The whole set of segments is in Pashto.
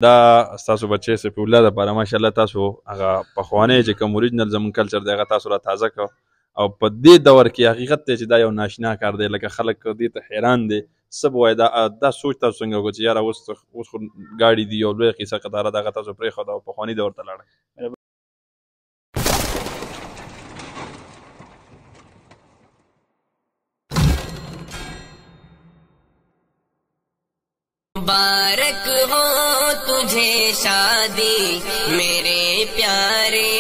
دا ستاسو بچی سپی الله دپاره ماشاءالله تاسو هغه پخوانی چې کوم اوریجنل زموږ کلچر دی هغه تاسو را تازه کړ او په دې دور کې حقیقت دی چې دا یو ناشنا کار دی لکه خلک دې ته حیران دي څه به وایي دا سوچ تاسو څنګه وکړو چې یاره اوس خو ګاډي دي یو لویه قیصه قطاره ده هغه تاسو پرېښوده او پخواني دور ته لاړئ. مبارک ہو تجھے شادی میرے پیارے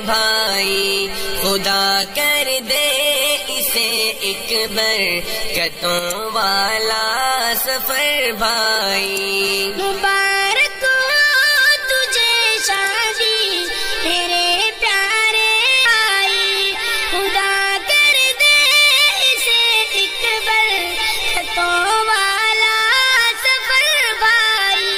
بھائی، خدا کر دے اسے ایک برکتوں والا سفر بھائی. مبارک ہو تجھے شادی میرے پیارے بھائی، خدا کر دے اسے ایک برکتوں والا سفر بھائی.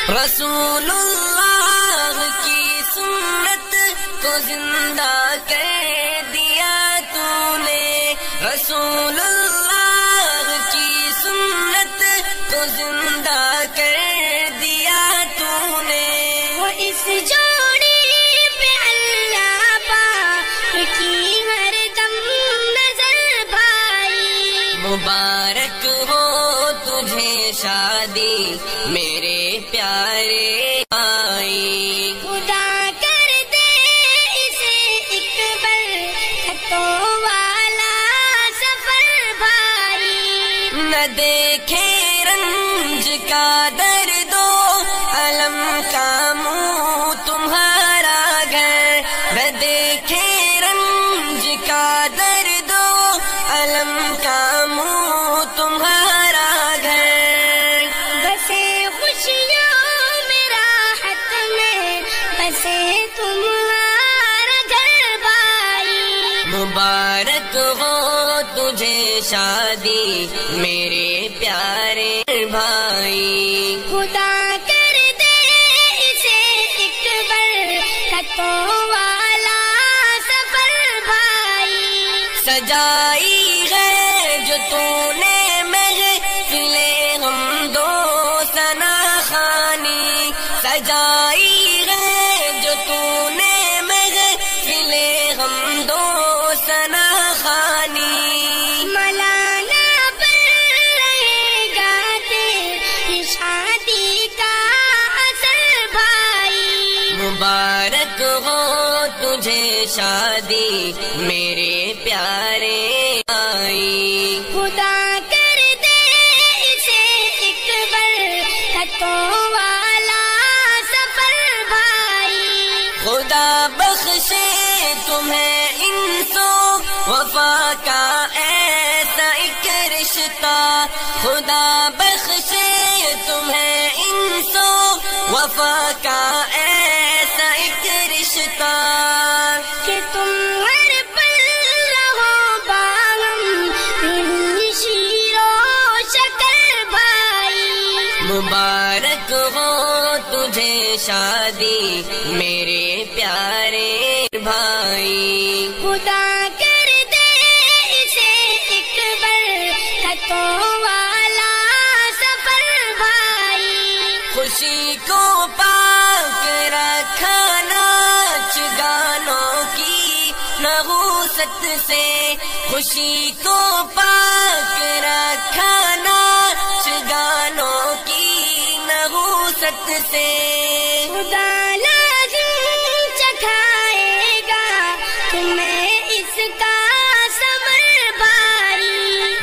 رسول اللہ کی سنت کو زندہ کر دیا تو نے، رسول اللہ کی سنت کو زندہ کر دیا تو نے. وہ اس جوڑی پہ اللہ پاک کی ہر دم نظر بھائی. مبارک ہو تجھے شادی میرے پیارے بھائی، خدا کر دے اسے ایک برکتوں والا سفر بھائی. نہ دیکھے رنج کا درد و علم کا منہ تمہارا گھر، نہ دیکھے رنج کا درد و علم کا منہ تمہارا گھر. بسے خوشیوں میں راحت میں بسے تمہارا گھر بھائی. مبارک ہو تجھے شادی میرے پیارے بھائی، خدا کر دے اسے ایک برکتوں والا سفر بھائی. سجائی ہے جو تو نے محفل حمد و ثنا خوانی، سجائی ہے جو تو نے محفل حمد و ثنا خوانی. مولانا پر رہے گا تیری شادی کا اثر بھائی. مبارک ہو تجھے شادی میرے پیارے بھائی، خدا کر دے اسے ایک برکتوں والا سفر بھائی. خدا بخشے تمہیں انسو وفا کا ایسا ایک رشتہ، خدا بخشے تمہیں انسو وفا کا ایسا ایک رشتہ. کہ تم ہر پل رہو باغم میری شیر و شکر بھائی. مبارک ہو تجھے شادی میرے پیارے بھائی، خدا کر دے اسے ایک برکتوں والا سفر بھائی. خوشی کو پاک رکھا ناچ گانوں کی نحوست سے، خوشی کو پاک رکھا ناچ گانوں کی نحوست سے. خدا لازم چکھائے گا تمہیں اس کا ثمر بھائی.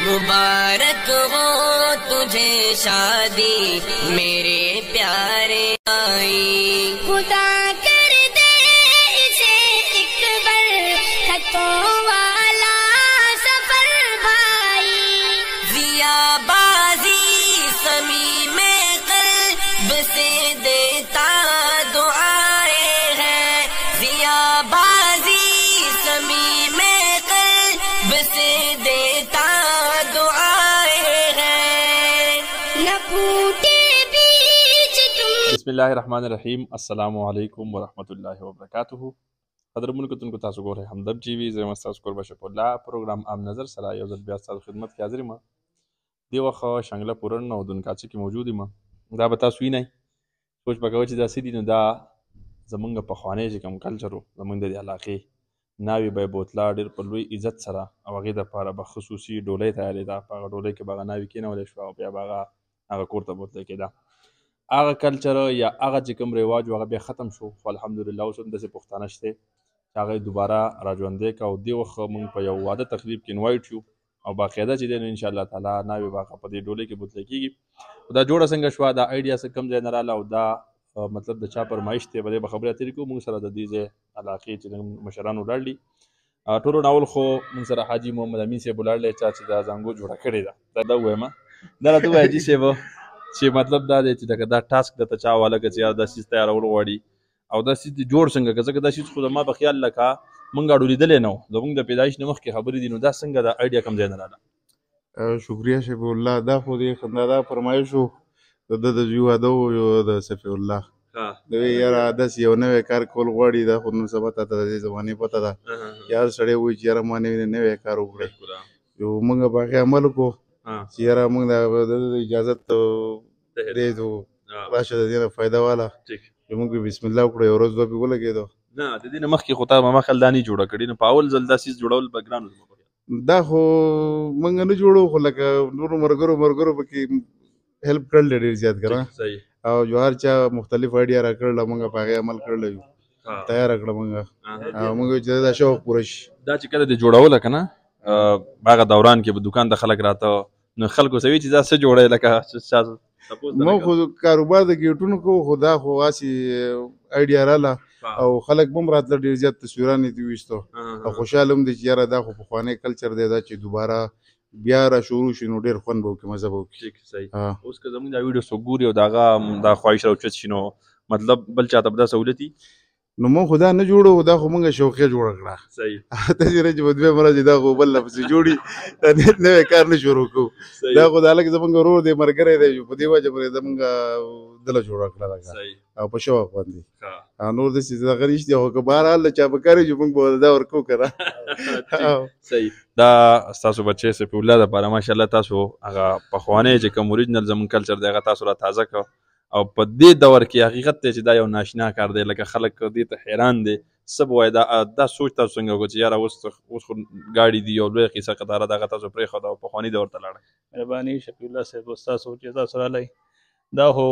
مبارک ہو تجھے شادی میرے پیارے بھائی، خدا کر دے اسے ایک برکتوں والا سفر بھائی. ضیا بازی سمی میں قلب سے دیتا دعائیں ہیں، ضیا بازی سمی میں قلب سے دیتا دعائیں ہیں. نہ پھوٹے بیچ تم. بسم الله الرحمن الرحیم. السلام علیکم ورحمۃ اللہ وبرکاتہ. قدرمنو کتونکو تاسو ګورئ همدرد ټي وي. زه یم ستاسو کوربه شفیع الله. پروګرام عام نظر سره یو ځل بیا ستاسو خدمت کې حاضر یم. دې وخت شانګله پورن او دونکاچي کې موجود یم. دا به تاسو وینئ سوچ به کوه چې دا څه دي. نو دا زمونږ پخوانی چې کوم کلچر و زمونږ د دې علاقې ناوې به یې بوتله ډېر په لوی عزت سره او هغې دپاره به خصوصي ډولۍ تیارېده. په هغه ډولۍ کې به هغه ناوې کېنولی شوه او بیا به هغه کور ته بوتلی کېده. هغه کلچر یا هغه چې کوم رواج و هغه بیا ختم شو. خو الحمدلله اوس هم داسې پښتانه شته چې هغه یې دوباره راژوندی کړه او دې وخت موږ په یو واده تقریب کې انوایټ شو او باقاعده چې دی نو انشاءالله تعالی ناوې به هغه په دې ډولۍ کې بوتلی کېږي. دا جوړه څنګه شوه، دا آیډیا څه کوم ځای نه راغله او دا مطلب د چا فرمایش دی، په دې به خبرې اترې کوو. موږ سره د دې ځای علاقې چې مشران ولاړ دي ټولو ناول، خو موږ سره حاجي محمد امین صاحب ولاړ دی چا چې دا زانګو جوړه کړې ده. دا ووایم دا راته ووایه حاجي صاحب چې مطلب دا دی چې دا ټاسک درته چا واله که چې یار دا څیز تیارول غواړي او دا څیز دې جوړ څنګه که ځکه دا څیز خو زما په خیال لکه موږ اړو لیدلی نه و، زموږ د پیدایش نه مخکې خبرې دي. نو دا څنګه دا آیډیا کوم ځای نه راغله؟ شکریه شفیع الله. دا خو دې خندادا فرمایش و د ده د زوی واده و یو د صفیع الله د وی یاره داسې یو نوی کار کول غواړي. دا خو نن سبا ته د دې زمانې پته ده یار سړی وایي چې یاره ما نوی کار وکړی یو موږ په هغې عمل وکړو چې یاره موږ د اجازت دی راشه د دې نه فایده واله چې موږ بسم الله وکړو. یو ورځ دوه پې ولګېدو. نه د دې نه مخکې خو تا ما خیال دا نه جوړه کړې. نو په اول ځل دا څیز جوړول به ګران و. دا خو موږ نه جوړو خو لکه نورو ملګرو پکې هیلپ کړل ډېر زیات ګران او جو هر چا مختلف آیډیا را کړله موږ په هغې عمل کړلی یو تیاره کړه موږ چې دا شوق پوره شي. دا چې کله دې جوړوله که نه هغه دوران کې به دوکان ته خلک راته نو خلکو څه وي چې دا څه جوړی لکه موږ خو کاروبار د ګیټونو کوو خو دا خو هسې آیډیا راله او خلک به هم راتله ډېر زیات تصویران یې ترې ویستو او خوشحاله هم دی چې یاره دا خو پخوانی کلچر دی دا چې دوباره بیا را شروع شي نو ډېر خوند به وکړي مزه به وکړي. اوس که زموږ دا ویډیو څوک ګوري او د هغه دا خواهش راوچت شي نو مطلب بل چاته به دا سهولت وي. نو موږ خو دا نه جوړو دا خو موږ شوقیه جوړه کړه. صحیح ته چې رچ په دوی مرض دا خو بل لپسې جوړي دا نوی کار نه شروع کوو. دا خو د هلک زموږ ورور دی ملګری دی په دې وجه باندې زموږ دله جوړه کړه او په شوق باندې نور داسې دغه نشته. خو که بهرحال د چا په کار وي چې موږ به دا ورکوو که نه. صحیح. دا ستاسو بچی صفیع الله دپاره ماشاءالله تاسو هغه پخوانی چې کوم اوریجنل زموږ کلچر دی هغه تاسو را تازه کړه او په دې دور کې حقیقت دی چې دا یو ناشنا کار دی. لکه خلک دې ته حیران دی څه به وایي دا سوچ تاسو څنګه وکړو چې یاره اوس خو ګاډي دي یو لویه قیصه قطاره دغه تاسو پرېښوده او پخواني دور ته لاړئ. مهرباني شفیع الله صاحب ستاسو چې تاسو راغلی دا خو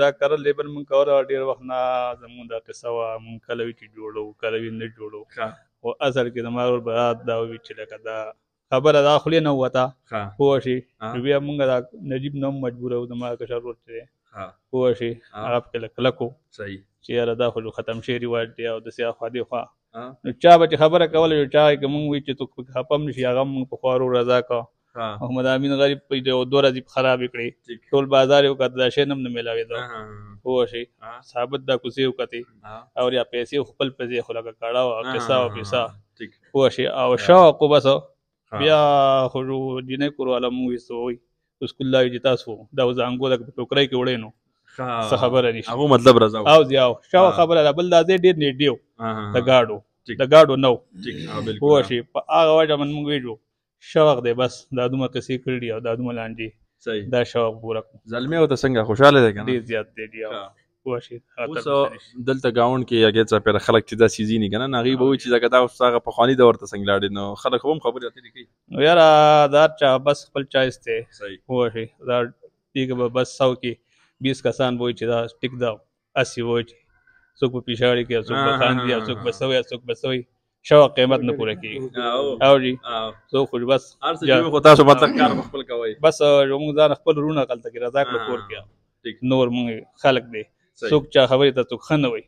دا کرل لیبل مونږ کوله ډېر وخت نه زمونږ دا قصه وه مونږ کله وي چې جوړو کله وي نه جوړو خو اصل کې زما ورور برات دا وي چې لکه دا خبره دا خولې نه ووته پوه شي نو بیا مونږ دا نجیب نه هم مجبوره وو زما کشر ورور چې دی پوه شي هغه پکې لږ کلک وو چې یاره دا خو ختم شوی رواج دی او داسې اخوا دېخوا نو چا به چې خبره کوله یو چا که مونږ وایي چې څوک پکې خفه هم نه شي هغه مونږ پخوا ورور رضا کړه. محمد امین غریب په یو 2 ورځې خرابې کړې ټول بازار یې وکړه دا شی نه هم نه میلاوېده پوه شي ثابت دا کوڅې وکتې او یا پیسې خپل پیسې خو لکه کاړه او قصه او پیسه پوه شي او شوق و بس بیا خو جینۍ کور والا مونږ ویستو وایي اسکول لا وي چې تاسو دا زانګو د ټوکرۍ کې وړی نو څه خبره نشته هغه مطلب رضا او زیاو شوق خبره ده بل دا ځای ډېر نږدې و د ګاډو نه و پوه شي په هغه وجه باندې مونږ ویجو شوق دی بس دا دومره قصې کړي دي او دا دومره لانجې دا شوق پوره کړو. زلمی ورته څنګه خوشحاله دی که نه؟ ډېر زیات دی پوه شي. اوس دلته ګاونډ کې هغې څاپېره خلک چې دا څیز یې که نه هغوی به وایي چې ځکه دا اوس هغه پخواني دور ته څنګه لاړې نو خلک خو هم خبرې اترې کوي. نو یاره دا چا بس خپل چایس دی پوه شي دا دې کې به بس 100 کې 20 کسان به وایي چې دا ټیک ده 80 وایي چې څوک به پیشاړې کوي څوک به خاندي او څوک به څه وایي څوک به څه وایي شوق قیمت نه پوره کېږي او جي څو خو بس خو تاسو مطلب کار خپل کوئ بس موږ ځان خپل وروڼه هلته کې رضا کړو کور کې نور موږ خلک دی څوک چا خبرې ته څوک ښه نه وایي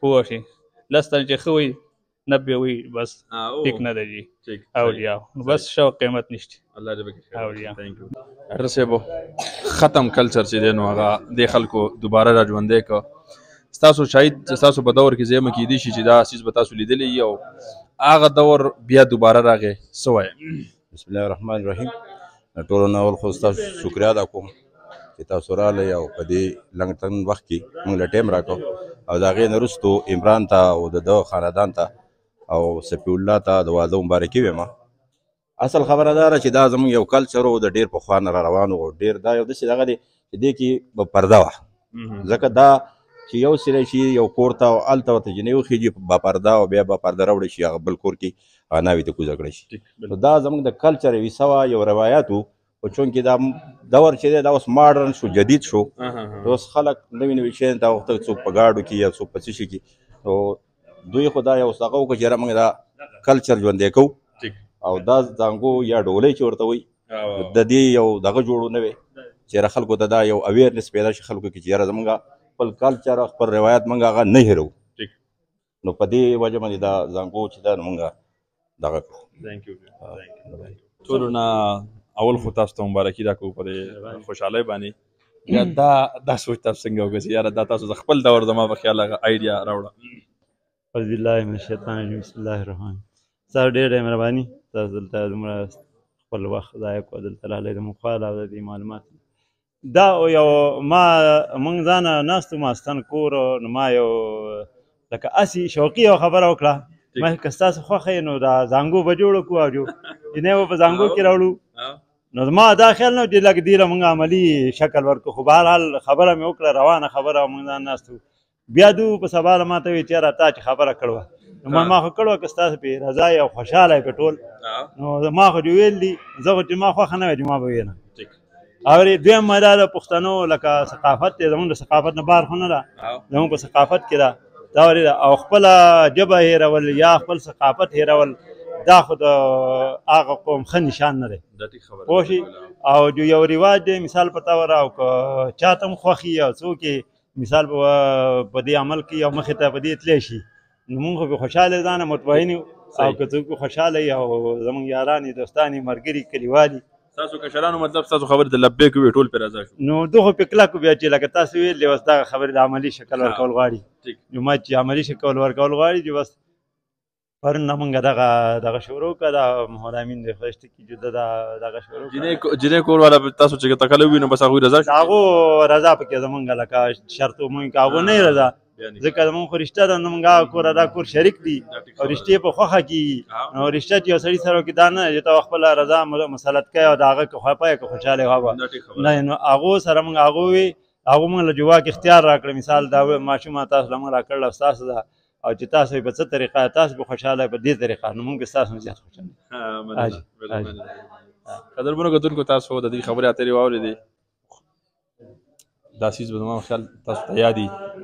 پوه شي 10 تنه چې ښه وایي 90 وایي بس ټیک نه دی جي او جي بس شوق قیمت نشته. الله دې وکړي. او جي ډاکټر صاحب ختم کلچر چې دی نو هغه دې خلکو دوباره را ژوندی کړه. ستاسو شاید ستاسو په دور کې زیمه کېدی شي چې دا څیز به تاسو لیدلی وي او هغه دور بیا دوباره راغی څه وایې؟ بسم الله الرحمن الرحیم. ټولو نه اول خو ستاسو شکریا ادا کوم چې تاسو راغلی او په دې لنډ وخت کې موږ له ټایم راکړو او د هغې نه وروستو عمران ته او د ده خاندان ته او صفیع الله ته د واده مبارکي ویمه. اصل خبره دا ده چې دا زموږ یو کلچر و د ډېر پخوا نه را روان و ډېر دا یو داسې دغه دی چې دې کې به پرده وه ځکه دا چې یو سړی شي یو کور ته او هلته ورته جنۍ وخېږي با پرده او بیا با پرده راوړی شي هغه بل کور کې هغه ناوې ته کوزه کړی شي نو دا زموږ د کلچر یو حصه وه یو روایت و خو چونکې دا دور چې دی دا اوس ماډرن شو جدید شو اوس خلک نوي نوي شیان ته غوښتل څوک په ګاډو کې یا څوک په څه شي کې نو دوی خو دا یو څه هغه وکړه چې یاره موږ دا کلچر ژوندی کوو او دا زانګو یا ډولۍ چې ورته وایي د دې یو دغه جوړو نه وی چې یاره خلکو ته دا یو اویرنس پیدا شي خلکو کې چې یاره زموږ خپل کلچر خپل روایت موږ هغه نه هېرو نو په دې وجه باندې دا زانګو چې دا موږ دغه کړو ټولو نه اول خو تاسو ته مبارکي راکوو په دې خوشحالۍ باندې یا دا سوچ تاسو څنګه وکړئ چې یاره دا تاسو د خپل دور زما په خیال هغه آیډیا راوړه اعوذ بالله من الشیطان الرجیم بسم الله الرحمن تاسو ډېره مهرباني تاسو دلته دومره خپل وخت ضایع کړو دلته راغلی د موږ خوا او د دې معلومات دا یو ما موږ ځانه ناست وو ماستن کور نو ما یو لکه هسې شوقي یو خبره وکړه ما که ستاسو خوښه یې نو دا زانګو به جوړه کړو او جنۍ به په زانګو کې راوړو نو ما دا خیال نه و چې لږ دې له موږ عملي شکل ورکړو خو بهرحال خبره مې وکړه روانه خبره موږ ځان ناست وو بیا دو په سبا له ما ته وایي چې یاره تا چې خبره کړوه نو ما خو کړوه که ستاسو پرې رضا یې او خوشحاله یې په ټول نو ما خو دې ویل دي زه خو چې ما خوښه نه وی چې ما به ویله او دویم ما دا د پښتنو لکه ثقافت دی زموږ د ثقافت نه بهر خو نه ده زموږ په ثقافت کې ده دا ولې ده او خپله ژبه هېرول یا خپل ثقافت هېرول دا خو د هغه قوم ښه نشان نه دی پوه شي او یو رواج دی مثال په طور او که چاته هم خوښي او څوک یې مثال په دې عمل کې او مخې ته په دې تلی شي نو مونږ خو خوشحاله ځانه مطمئن یو او که څوک خوشحاله وي او زموږ یاران یې دوستان یې ملګري کلیوالي تاسو کشرانو مطلب تاسو خبرې ته لبیک ووایي ټول پرې راضا شو نو دوی خو پې کلک بیا چې لکه تاسو ویل اوس دغه خبرې د عملي شکل ورکول غواړي نو ما چې عملي شکل ورکول غواړي چې بس پرون نه مونږ دغه شروع کړه د محمد امین د خدای شته کې جده دغه شروع جنۍ کور والا تاسو چې تکلی ووي نو بس هغوی رضا شو هغو رضا پکې زمونږ لکه شرط وموږ که هغو نه رضا ځکه زمونږ خو رشته ده نو مونږ هغه کور دا کور شریک دي او رشتې په خوښه کېږي نو رشته چې یو سړي سره وکړي دا نه چې ته خپله رضا مسلط کوې او د هغه که خفه یې که خوشحاله یې هغه نه نو هغو سره مونږ هغو وي هغو مونږ له جواک اختیار را کړه مثال دا ماشومه تاسو له مونږ را کړله ستاسو ده او چې تاسو یې په څه طریقه تاسو به خوشحاله په دې طریقه نو مونږ به ستاسو نه زیات خوشحاله قدرمنو کتونکو تاسو د دې خبرې اترې واورېدې دا څیز به زما خیال تاسو ته یاد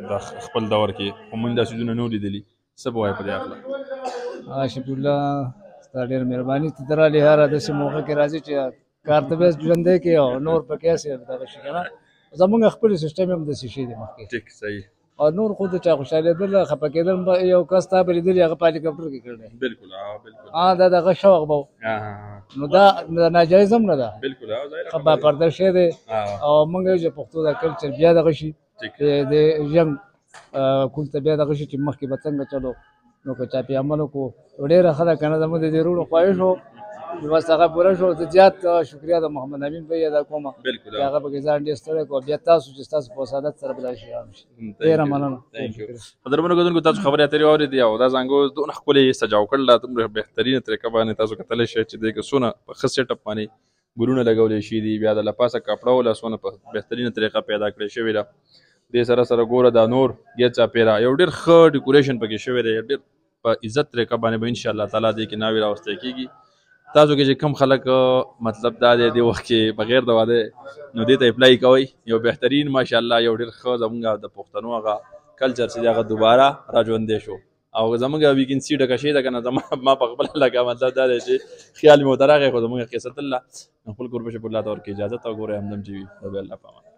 د خپل دور کې خو موږ دا څیزونه نه لیدلي څه به وایې په دې هکله شکر الله ستا ډېره مهرباني ته ته رالې هره داسې موقع کې راځي چې کار ته بیا ژوندی کړې او نور پکې هسې دغه شي که نه زمونږ خپل سیسټم هم داسې شي دی مخکې ټیک صحیح او نور خو د چا خوشحالېدل خفه کېدل یو کس تا به لیدلي هغه په هلیکاپټر کې کړی بالکل دا دغه شوق به و نو دا ناجایز هم نه ده بالکل با پرده شی دی او موږ یو چې پښتو دا کلچر بیا دغه شي د ژوند کول ته بیا دغه شي چې مخکې به څنګه چلو نو که چا پې عمل وکړو ډېره ښه ده که نه زموږ د دې وروڼو خواهش و بس هغه پوره شو زه زیات شکریه د محمد امین بھائی ادا کوم چې هغه پکې ځان ډېر ستړی کړو بیا تاسو چې ستاسو په وسادت سره به دا شي عام شي ډېره مننه قدرمنو کتونکو تاسو خبرې اترې واورېدې او دا زانګو دونه ښکلې سجاو کړله دومره بهترینه طریقه باندې تاسو کتلی شئ چې دې کې څونه په ښه سیټ اپ باندې ګلونه لګولی شي دي بیا د لپاسه کپړه وله څونه په بهترینه طریقه پیدا کړې شوې ده دې سره سره ګوره دا نور ګیت چاپېره یو ډېر ښه ډیکوریشن پکې شوی دی ډېر په عزت طریقه باندې به انشاءالله تعالی دې کې ناوې راوستی کېږي تاسو کې چې کم خلک مطلب دا دی دې وخت کې بغیر د واده نو دې ته اپلای کوئ یو بهترین ماشاءالله یو ډېر ښه زموږ د پښتنو هغه کلچر چې دی هغه دوباره را ژوندی شو او زموږ ویکنسي ډکه شوې ده که نه ما په خپله لکه مطلب دا دی چې خیال مې ورته راغی خو زموږ قصت الله خپل کوربشپ الله ته ورکړي اجازت او ګورئ همدم چې وي د الله په امان